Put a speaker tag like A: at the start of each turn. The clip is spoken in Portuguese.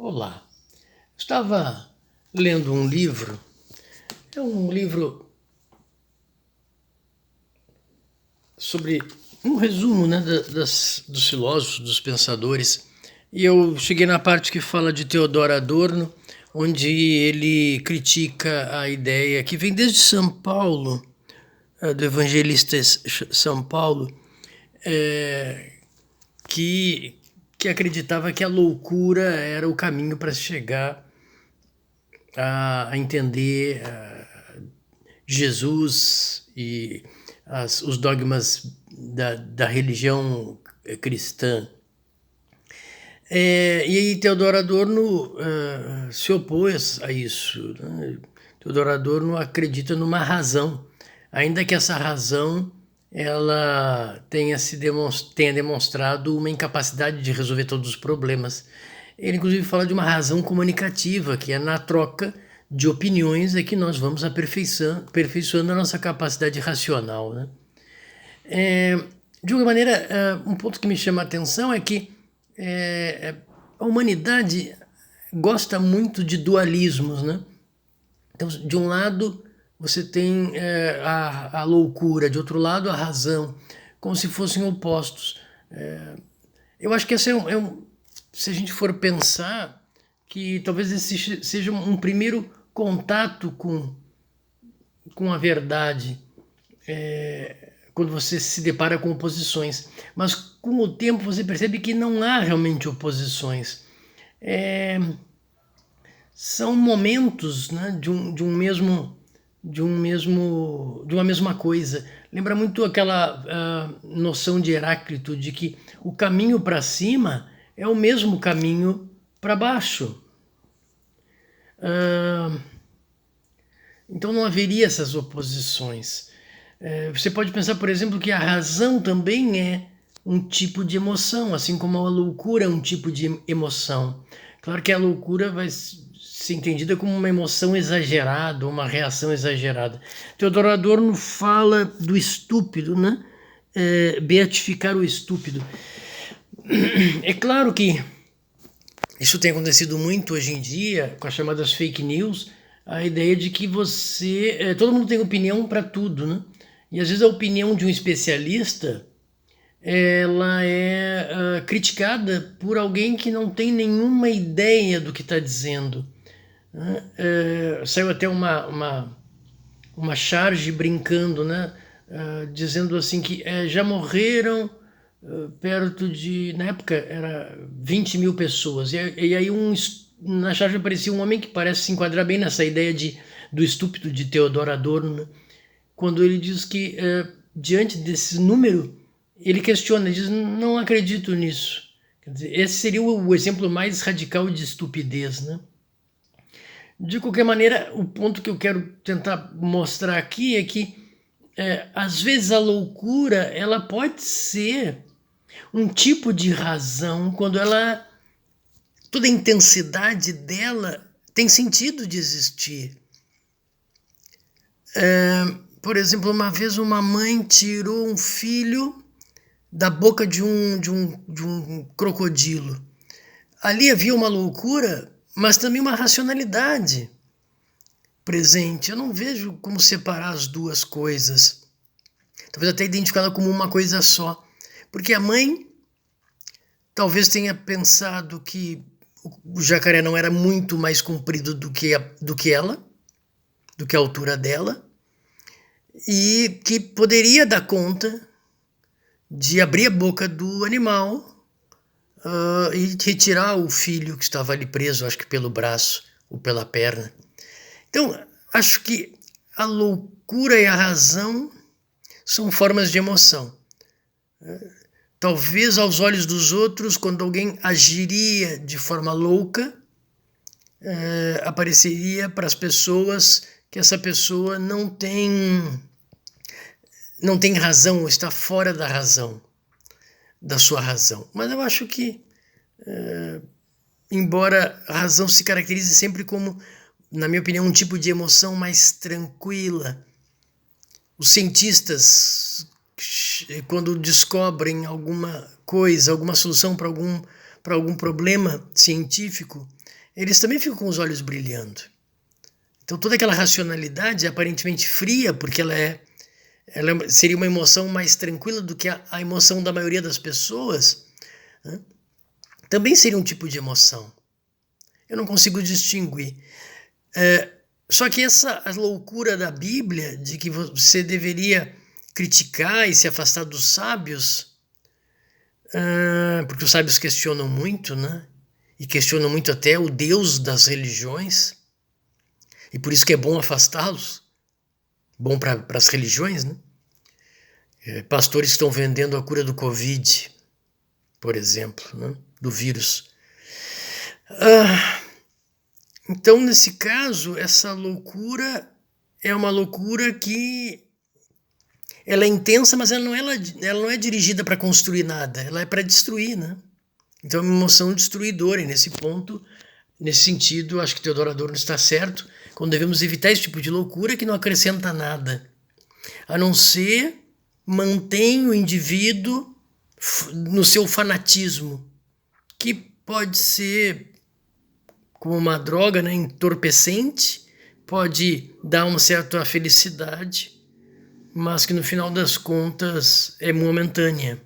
A: Olá, estava lendo um livro, é um livro sobre um resumo, né, dos filósofos, dos pensadores, e eu cheguei na parte que fala de Theodor Adorno, onde ele critica a ideia que vem desde São Paulo, do evangelista São Paulo, é, que, que acreditava que a loucura era o caminho para chegar a entender Jesus e os dogmas da religião cristã. E aí Theodor Adorno se opôs a isso. Né? Theodor Adorno acredita numa razão, ainda que essa razão ela tenha demonstrado uma incapacidade de resolver todos os problemas. Ele inclusive fala de uma razão comunicativa, que é na troca de opiniões é que nós vamos aperfeiçoando a nossa capacidade racional. Né? De alguma maneira, um ponto que me chama a atenção é que a humanidade gosta muito de dualismos. Né? Então, de um lado, você tem a loucura, de outro lado, a razão, como se fossem opostos. Eu acho que esse se a gente for pensar, que talvez esse seja um primeiro contato com a verdade, quando você se depara com oposições. Mas com o tempo você percebe que não há realmente oposições. São momentos, né, de uma mesma coisa. Lembra muito aquela noção de Heráclito de que o caminho para cima é o mesmo caminho para baixo. Então não haveria essas oposições. Você pode pensar, por exemplo, que a razão também é um tipo de emoção, assim como a loucura é um tipo de emoção. Claro que a loucura vai ser entendida como uma emoção exagerada, uma reação exagerada. Theodor Adorno fala do estúpido, né? Beatificar o estúpido. É claro que isso tem acontecido muito hoje em dia, com as chamadas fake news, a ideia de que todo mundo tem opinião para tudo, né? E às vezes a opinião de um especialista ela é criticada por alguém que não tem nenhuma ideia do que está dizendo. Saiu até uma charge brincando, né? Dizendo assim que já morreram perto de, na época era 20 mil pessoas, e aí na charge aparecia um homem que parece se enquadrar bem nessa ideia do estúpido de Theodor Adorno, né? Quando ele diz que diante desse número ele questiona, ele diz, não acredito nisso. Quer dizer, esse seria o exemplo mais radical de estupidez, né? De qualquer maneira, o ponto que eu quero tentar mostrar aqui é que às vezes a loucura ela pode ser um tipo de razão quando toda a intensidade dela tem sentido de existir. Por exemplo, uma vez uma mãe tirou um filho da boca de um crocodilo. Ali havia uma loucura, mas também uma racionalidade presente. Eu não vejo como separar as duas coisas. Talvez até identificá-la como uma coisa só. Porque a mãe talvez tenha pensado que o jacaré não era muito mais comprido do que ela, do que a altura dela, e que poderia dar conta de abrir a boca do animal e retirar o filho que estava ali preso, acho que pelo braço ou pela perna. Então, acho que a loucura e a razão são formas de emoção. Talvez aos olhos dos outros, quando alguém agiria de forma louca, apareceria para as pessoas que essa pessoa não tem razão, ou está fora da razão, da sua razão. Mas eu acho que, embora a razão se caracterize sempre como, na minha opinião, um tipo de emoção mais tranquila, os cientistas, quando descobrem alguma coisa, alguma solução para algum para algum problema científico, eles também ficam com os olhos brilhando. Então toda aquela racionalidade é aparentemente fria, porque seria uma emoção mais tranquila do que a emoção da maioria das pessoas, né? Também seria um tipo de emoção. Eu não consigo distinguir. Só que a loucura da Bíblia, de que você deveria criticar e se afastar dos sábios, porque os sábios questionam muito, né? E questionam muito até o Deus das religiões, e por isso que é bom afastá-los, bom para as religiões, né? Pastores que estão vendendo a cura do Covid, por exemplo, né? Do vírus. Então, nesse caso, essa loucura é uma loucura que ela é intensa, mas ela não é dirigida para construir nada, ela é para destruir, né? Então é uma emoção destruidora, e nesse ponto, nesse sentido, acho que Teodoro Adorno está certo, quando devemos evitar esse tipo de loucura que não acrescenta nada, a não ser mantém o indivíduo no seu fanatismo, que pode ser como uma droga, né, entorpecente, pode dar uma certa felicidade, mas que no final das contas é momentânea.